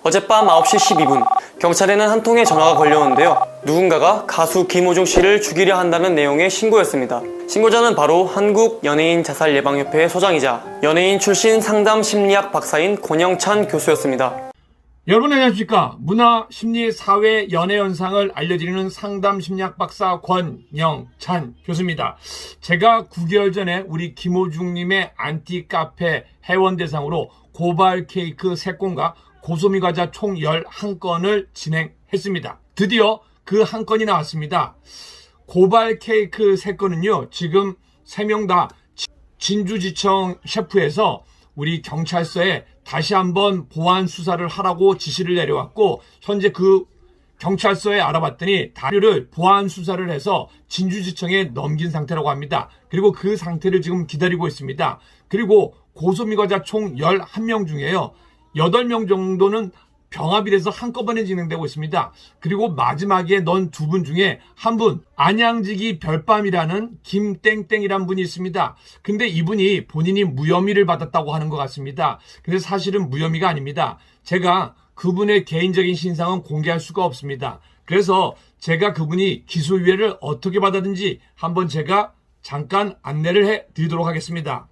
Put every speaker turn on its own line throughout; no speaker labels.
어젯밤 9시 12분 경찰에는 한 통의 전화가 걸려오는데요. 누군가가 가수 김호중 씨를 죽이려 한다는 내용의 신고였습니다. 신고자는 바로 한국연예인자살예방협회의 소장이자 연예인 출신 상담심리학 박사인 권영찬 교수였습니다.
여러분 안녕하십니까? 문화, 심리, 사회, 연애 현상을 알려드리는 상담심리학 박사 권영찬 교수입니다. 제가 9개월 전에 우리 김호중님의 안티카페 회원 대상으로 고발 케이크 3건과 고소미 과자 총 11건을 진행했습니다. 드디어 그 한 건이 나왔습니다. 고발 케이크 3건은요, 지금 3명 다 진주지청 셰프에서 우리 경찰서에 다시 한번 보안 수사를 하라고 지시를 내려왔고, 현재 그 경찰서에 알아봤더니 다리를 보안 수사를 해서 진주지청에 넘긴 상태라고 합니다. 그리고 그 상태를 지금 기다리고 있습니다. 그리고 고소미과자 총 11명 중에요, 8명 정도는 병합이 돼서 한꺼번에 진행되고 있습니다. 그리고 마지막에 넣은 2분 중에 한 분, 안양지기 별밤이라는 김땡땡이란 분이 있습니다. 근데 이분이 본인이 무혐의를 받았다고 하는 것 같습니다. 근데 사실은 무혐의가 아닙니다. 제가 그분의 개인적인 신상은 공개할 수가 없습니다. 그래서 제가 그분이 기소유예를 어떻게 받았는지 한번 제가 잠깐 안내를 해드리도록 하겠습니다.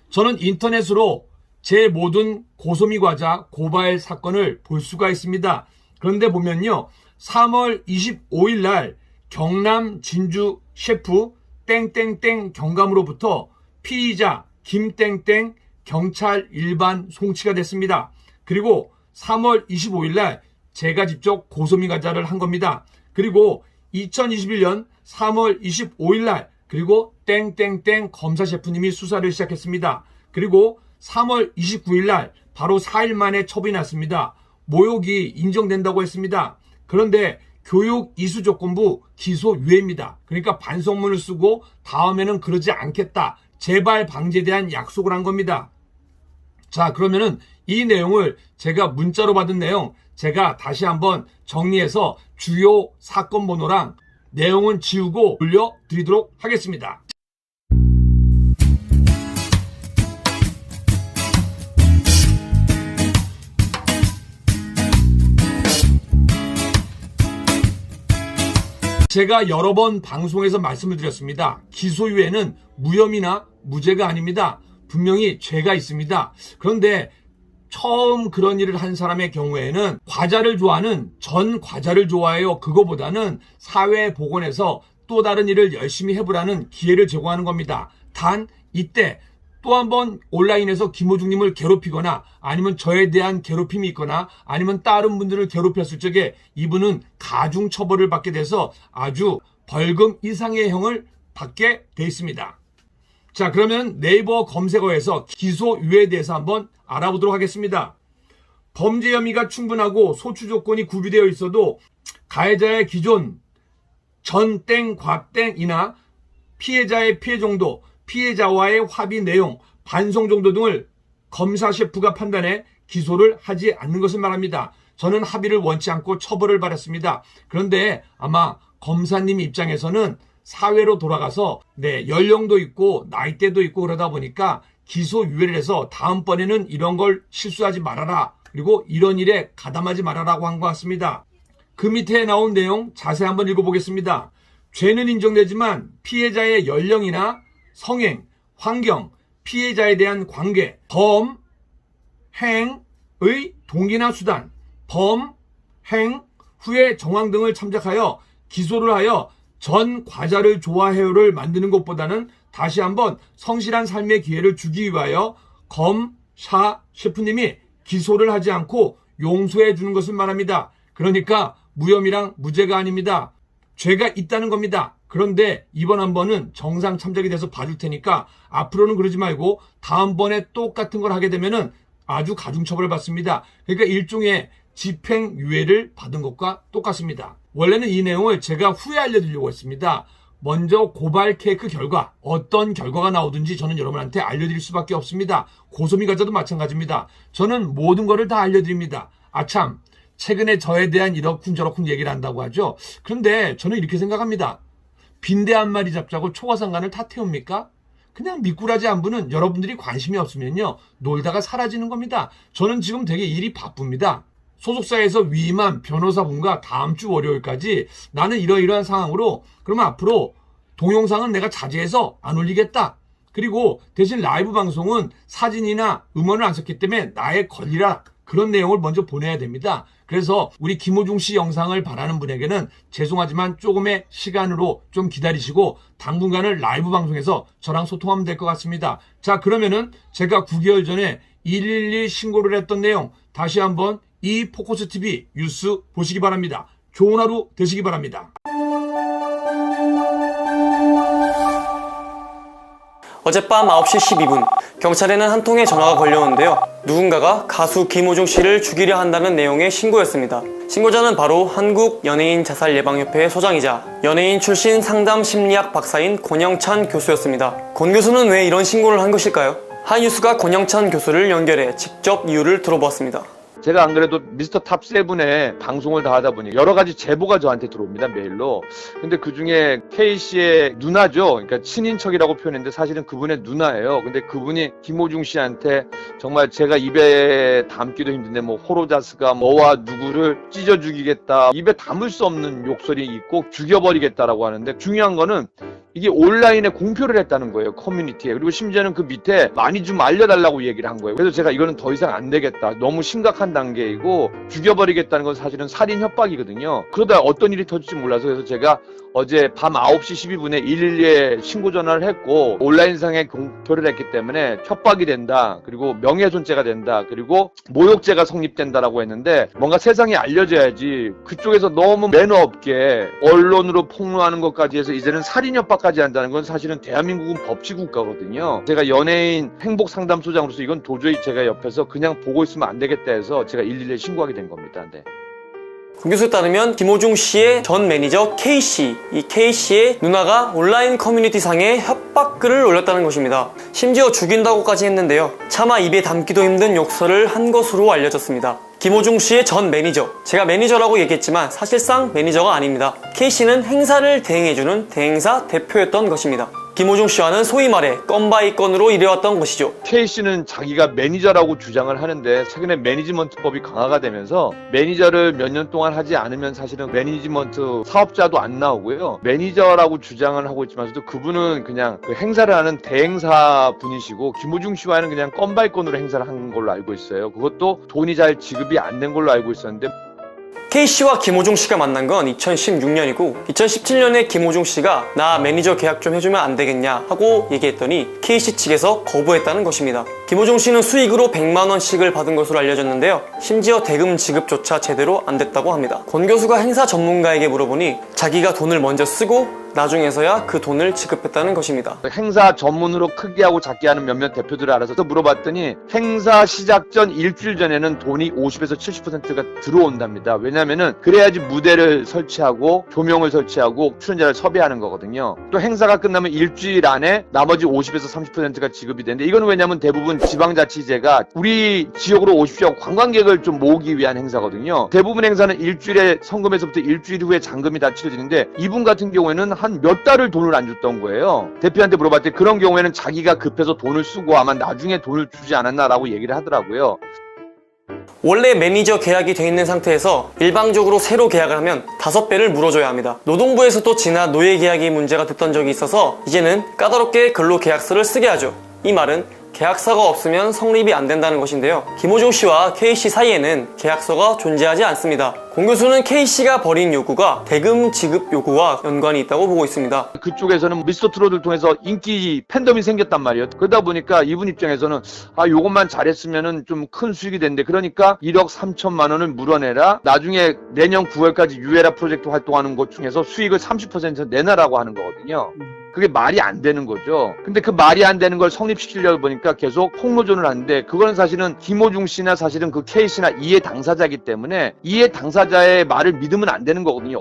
저는 인터넷으로 제 모든 고소미 과자 고발 사건을 볼 수가 있습니다. 그런데 보면요, 3월 25일 날 경남 진주 셰프 땡땡땡 경감으로부터 피의자 김땡땡 경찰 일반 송치가 됐습니다. 그리고 3월 25일 날 제가 직접 고소미 과자를 한 겁니다. 그리고 2021년 3월 25일 날 그리고 땡땡땡 검사 셰프님이 수사를 시작했습니다. 그리고 3월 29일 날 바로 4일 만에 처분이 났습니다. 모욕이 인정된다고 했습니다. 그런데 교육 이수조건부 기소유예입니다. 그러니까 반성문을 쓰고 다음에는 그러지 않겠다, 재발 방지에 대한 약속을 한 겁니다. 자, 그러면은 이 내용을 제가 문자로 받은 내용 제가 다시 한번 정리해서 주요 사건 번호랑 내용은 지우고 올려드리도록 하겠습니다. 제가 여러 번 방송에서 말씀을 드렸습니다. 기소유예는 무혐의나 무죄가 아닙니다. 분명히 죄가 있습니다. 그런데 처음 그런 일을 한 사람의 경우에는 과자를 좋아하는 전 과자를 좋아해요, 그거보다는 사회복원에서 또 다른 일을 열심히 해보라는 기회를 제공하는 겁니다. 단 이때 또 한 번 온라인에서 김호중님을 괴롭히거나 아니면 저에 대한 괴롭힘이 있거나 아니면 다른 분들을 괴롭혔을 적에 이분은 가중처벌을 받게 돼서 아주 벌금 이상의 형을 받게 돼 있습니다. 자, 그러면 네이버 검색어에서 기소유예에 대해서 한번 알아보도록 하겠습니다. 범죄 혐의가 충분하고 소추 조건이 구비되어 있어도 가해자의 기존 전땡, 과땡이나 피해자의 피해 정도, 피해자와의 합의 내용, 반송 정도 등을 검사 셰프가 판단해 기소를 하지 않는 것을 말합니다. 저는 합의를 원치 않고 처벌을 받았습니다. 그런데 아마 검사님 입장에서는 사회로 돌아가서 연령도 있고 나이대도 있고 그러다 보니까 기소유예를 해서 다음번에는 이런 걸 실수하지 말아라, 그리고 이런 일에 가담하지 말아라고 한 것 같습니다. 그 밑에 나온 내용 자세히 한번 읽어보겠습니다. 죄는 인정되지만 피해자의 연령이나 성행, 환경, 피해자에 대한 관계, 범, 행의 동기나 수단, 범, 행, 후의 정황 등을 참작하여 기소를 하여 전 과자를 좋아해요를 만드는 것보다는 다시 한번 성실한 삶의 기회를 주기 위하여 검, 사, 셰프님이 기소를 하지 않고 용서해 주는 것을 말합니다. 그러니까 무혐의랑 무죄가 아닙니다. 죄가 있다는 겁니다. 그런데 이번 한 번은 정상 참작이 돼서 봐줄 테니까 앞으로는 그러지 말고 다음번에 똑같은 걸 하게 되면은 아주 가중처벌을 받습니다. 그러니까 일종의 집행유예를 받은 것과 똑같습니다. 원래는 이 내용을 제가 후에 알려드리려고 했습니다. 먼저 고발 케이크 결과, 어떤 결과가 나오든지 저는 여러분한테 알려드릴 수밖에 없습니다. 고소미 과자도 마찬가지입니다. 저는 모든 거를 다 알려드립니다. 아참, 최근에 저에 대한 이러쿵저러쿵 얘기를 한다고 하죠. 그런데 저는 이렇게 생각합니다. 빈대 한 마리 잡자고 초가상간을 다 태웁니까? 그냥 미꾸라지 안부는 여러분들이 관심이 없으면요, 놀다가 사라지는 겁니다. 저는 지금 되게 일이 바쁩니다. 소속사에서 위임한 변호사분과 다음 주 월요일까지 나는 이러이러한 상황으로, 그러면 앞으로 동영상은 내가 자제해서 안 올리겠다. 그리고 대신 라이브 방송은 사진이나 음원을 안 썼기 때문에 나의 권리라, 그런 내용을 먼저 보내야 됩니다. 그래서 우리 김호중 씨 영상을 바라는 분에게는 죄송하지만 조금의 시간으로 좀 기다리시고 당분간은 라이브 방송에서 저랑 소통하면 될 것 같습니다. 자, 그러면은 제가 9개월 전에 112 신고를 했던 내용 다시 한번 이 포커스 TV 뉴스 보시기 바랍니다. 좋은 하루 되시기 바랍니다.
어젯밤 9시 12분 경찰에는 한 통의 전화가 걸려오는데요. 누군가가 가수 김호중 씨를 죽이려 한다는 내용의 신고였습니다. 신고자는 바로 한국연예인자살예방협회의 소장이자 연예인 출신 상담 심리학 박사인 권영찬 교수였습니다. 권 교수는 왜 이런 신고를 한 것일까요? 한뉴스가 권영찬 교수를 연결해 직접 이유를 들어보았습니다.
제가 안 그래도 미스터 탑 세븐에 방송을 다 하다 보니 여러 가지 제보가 저한테 들어옵니다, 메일로. 근데 그 중에 K씨의 누나죠. 그러니까 친인척이라고 표현했는데 사실은 그분의 누나예요. 근데 그분이 김호중 씨한테 정말 제가 입에 담기도 힘든데 뭐 호로자스가 뭐와 누구를 찢어 죽이겠다, 입에 담을 수 없는 욕설이 있고 죽여버리겠다라고 하는데, 중요한 거는 이게 온라인에 공표를 했다는 거예요, 커뮤니티에. 그리고 심지어는 그 밑에 많이 좀 알려달라고 얘기를 한 거예요. 그래서 제가 이거는 더 이상 안 되겠다, 너무 심각한 단계이고 죽여버리겠다는 건 사실은 살인 협박이거든요. 그러다 어떤 일이 터질지 몰라서, 그래서 제가 어제 밤 9시 12분에 112에 신고 전화를 했고 온라인상에 공표를 했기 때문에 협박이 된다, 그리고 명예훼손죄가 된다, 그리고 모욕죄가 성립된다라고 했는데, 뭔가 세상에 알려져야지 그쪽에서 너무 매너 없게 언론으로 폭로하는 것까지 해서 이제는 살인 협박까지 한다는 건 사실은 대한민국은 법치국가거든요. 제가 연예인 행복상담소장으로서 이건 도저히 제가 옆에서 그냥 보고 있으면 안 되겠다 해서 제가 112에 신고하게 된 겁니다. 네.
권 교수에 따르면 김호중 씨의 전 매니저 K씨, 이 K씨의 누나가 온라인 커뮤니티 상에 협박글을 올렸다는 것입니다. 심지어 죽인다고까지 했는데요. 차마 입에 담기도 힘든 욕설을 한 것으로 알려졌습니다. 김호중 씨의 전 매니저, 제가 매니저라고 얘기했지만 사실상 매니저가 아닙니다. K씨는 행사를 대행해주는 대행사 대표였던 것입니다. 김호중 씨와는 소위 말해 건바이 건으로 일해왔던 것이죠.
K씨는 자기가 매니저라고 주장을 하는데, 최근에 매니지먼트법이 강화가 되면서 매니저를 몇 년 동안 하지 않으면 사실은 매니지먼트 사업자도 안 나오고요. 매니저라고 주장을 하고 있지만서도 그분은 그냥 그 행사를 하는 대행사 분이시고, 김호중 씨와는 그냥 건바이 건으로 행사를 한 걸로 알고 있어요. 그것도 돈이 잘 지급이 안 된 걸로 알고 있었는데,
K씨와 김호중 씨가 만난 건 2016년이고 2017년에 김호중 씨가 나 매니저 계약 좀 해주면 안 되겠냐 하고 얘기했더니 K씨 측에서 거부했다는 것입니다. 김호중 씨는 수익으로 100만 원씩을 받은 것으로 알려졌는데요. 심지어 대금 지급조차 제대로 안 됐다고 합니다. 권 교수가 행사 전문가에게 물어보니 자기가 돈을 먼저 쓰고 나중에서야 그 돈을 지급했다는 것입니다.
행사 전문으로 크게 하고 작게 하는 몇몇 대표들을 알아서 물어봤더니 행사 시작 전 일주일 전에는 돈이 50에서 70%가 들어온답니다. 왜냐면은 그래야지 무대를 설치하고 조명을 설치하고 출연자를 섭외하는 거거든요. 또 행사가 끝나면 일주일 안에 나머지 50에서 30%가 지급이 되는데, 이건 왜냐면 대부분 지방자치제가 우리 지역으로 오십시오 하고 관광객을 좀 모으기 위한 행사거든요. 대부분 행사는 일주일에 성금에서부터 일주일 후에 잔금이 다 치러지는데, 이분 같은 경우에는 한 몇 달을 돈을 안 줬던 거예요. 대표한테 물어봤더니 그런 경우에는 자기가 급해서 돈을 쓰고 아마 나중에 돈을 주지 않았나라고 얘기를 하더라고요.
원래 매니저 계약이 돼 있는 상태에서 일방적으로 새로 계약을 하면 5배를 물어줘야 합니다. 노동부에서도 지난 노예 계약이 문제가 됐던 적이 있어서 이제는 까다롭게 근로계약서를 쓰게 하죠. 이 말은 계약서가 없으면 성립이 안 된다는 것인데요. 김호중 씨와 K씨 사이에는 계약서가 존재하지 않습니다. 권 교수는 K씨가 벌인 요구가 대금 지급 요구와 연관이 있다고 보고 있습니다.
그쪽에서는 미스터 트롯을 통해서 인기 팬덤이 생겼단 말이에요. 그러다 보니까 이분 입장에서는 요것만 잘했으면은 좀 큰 수익이 된대. 그러니까 1억 3천만 원을 물어내라, 나중에 내년 9월까지 유에라 프로젝트 활동하는 것 중에서 수익을 30% 내놔라고 하는 거거든요. 그게 말이 안 되는 거죠. 근데 그 말이 안 되는 걸 성립시키려고 보니까 계속 폭로전을 하는데, 그거는 사실은 김호중 씨나 사실은 그 K씨나 이해 당사자이기 때문에 이해 당사자의 말을 믿으면 안 되는 거거든요.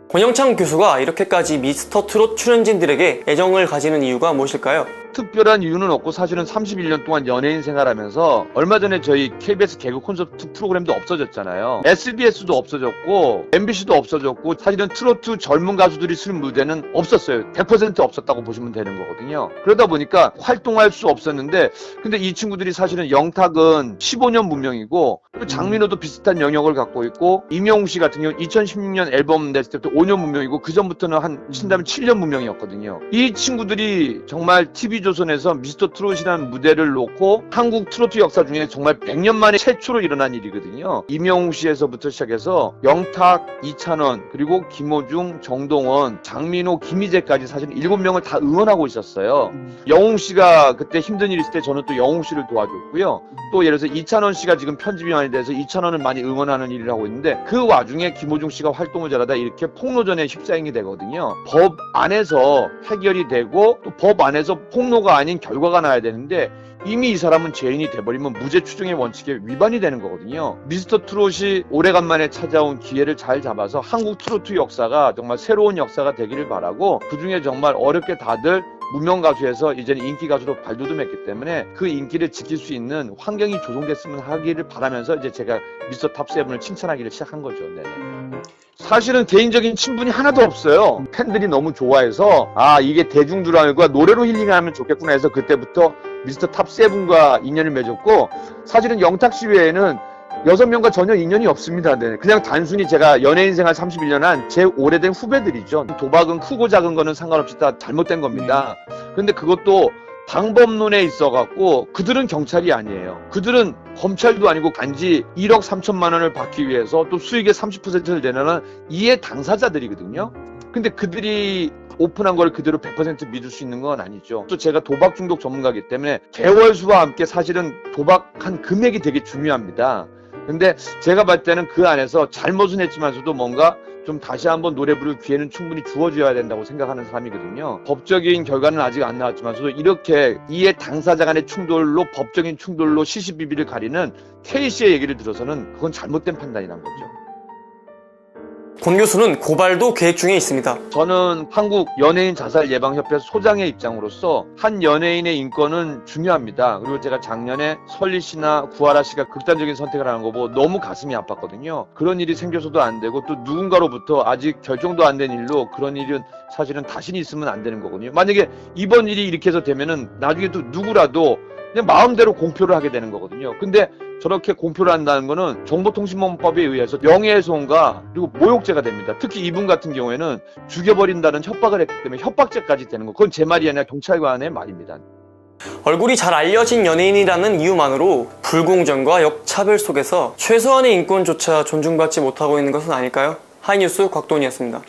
권영찬 교수가 이렇게까지 미스터 트롯 출연진들에게 애정을 가지는 이유가 무엇일까요?
특별한 이유는 없고 사실은 31년 동안 연예인 생활하면서 얼마 전에 저희 KBS 개그 콘서트 프로그램도 없어졌잖아요. SBS도 없어졌고 MBC도 없어졌고 사실은 트로트 젊은 가수들이 쓸 무대는 없었어요. 100% 없었다고 보시면 되는 거거든요. 그러다 보니까 활동할 수 없었는데 근데 이 친구들이 사실은 영탁은 15년 문명이고 또 장민호도 비슷한 영역을 갖고 있고 임영웅 씨 같은 경우는 2016년 앨범 냈을 때부터 5년 문명이고 그 전부터는 한 친다면 7년 문명이었거든요. 이 친구들이 정말 TV조선에서 미스터 트롯이라는 무대를 놓고 한국 트로트 역사 중에 정말 100년 만에 최초로 일어난 일이거든요. 임영웅 씨에서부터 시작해서 영탁, 이찬원, 그리고 김호중, 정동원, 장민호, 김희재까지 사실 7명을 다 응원하고 있었어요. 영웅 씨가 그때 힘든 일 있을 때 저는 또 영웅 씨를 도와줬고요. 또 예를 들어서 이찬원 씨가 지금 편집위원이 돼서 이찬원을 많이 응원하는 일을 하고 있는데 그 와중에 김호중 씨가 활동을 잘하다 이렇게 폭로전에 휩싸이게 되거든요. 법 안에서 해결이 되고 또 법 안에서 폭로가 아닌 결과가 나야 되는데 이미 이 사람은 죄인이 돼버리면 무죄 추정의 원칙에 위반이 되는 거거든요. 미스터 트롯이 오래간만에 찾아온 기회를 잘 잡아서 한국 트로트 역사가 정말 새로운 역사가 되기를 바라고 그중에 정말 어렵게 다들 무명 가수에서 이제는 인기 가수로 발돋움했기 때문에 그 인기를 지킬 수 있는 환경이 조성됐으면 하기를 바라면서 이제 제가 미스터 탑7을 칭찬하기를 시작한 거죠. 네네. 사실은 개인적인 친분이 하나도 없어요. 팬들이 너무 좋아해서 아 이게 대중들과 노래로 힐링하면 좋겠구나 해서 그때부터 미스터 탑7과 인연을 맺었고 사실은 영탁 씨 외에는 6명과 전혀 인연이 없습니다. 네. 그냥 단순히 제가 연예인 생활 31년 한 제 오래된 후배들이죠. 도박은 크고 작은 거는 상관없이 다 잘못된 겁니다. 근데 그것도 방법론에 있어갖고 그들은 경찰이 아니에요. 그들은 검찰도 아니고 단지 1억 3천만 원을 받기 위해서 또 수익의 30%를 내는 이해 당사자들이거든요. 근데 그들이 오픈한 걸 그대로 100% 믿을 수 있는 건 아니죠. 또 제가 도박 중독 전문가이기 때문에 개월수와 함께 사실은 도박한 금액이 되게 중요합니다. 근데 제가 봤을 때는 그 안에서 잘못은 했지만서도 뭔가 좀 다시 한번 노래 부를 기회는 충분히 주어줘야 된다고 생각하는 사람이거든요. 법적인 결과는 아직 안 나왔지만서도 이렇게 이해 당사자 간의 충돌로 법적인 충돌로 시시비비를 가리는 K씨의 얘기를 들어서는 그건 잘못된 판단이란 거죠.
권 교수는 고발도 계획 중에 있습니다.
저는 한국 연예인 자살 예방협회 소장의 입장으로서 한 연예인의 인권은 중요합니다. 그리고 제가 작년에 설리 씨나 구하라 씨가 극단적인 선택을 하는 거 보고 너무 가슴이 아팠거든요. 그런 일이 생겨서도 안 되고 또 누군가로부터 아직 결정도 안 된 일로 그런 일은 사실은 다시는 있으면 안 되는 거거든요. 만약에 이번 일이 이렇게 해서 되면은 나중에 또 누구라도 그냥 마음대로 공표를 하게 되는 거거든요. 근데 저렇게 공표를 한다는 거는 정보통신망법에 의해서 명예훼손과 그리고 모욕죄가 됩니다. 특히 이분 같은 경우에는 죽여버린다는 협박을 했기 때문에 협박죄까지 되는 거. 그건 제 말이 아니라 경찰관의 말입니다.
얼굴이 잘 알려진 연예인이라는 이유만으로 불공정과 역차별 속에서 최소한의 인권조차 존중받지 못하고 있는 것은 아닐까요? 하이뉴스 곽돈이었습니다.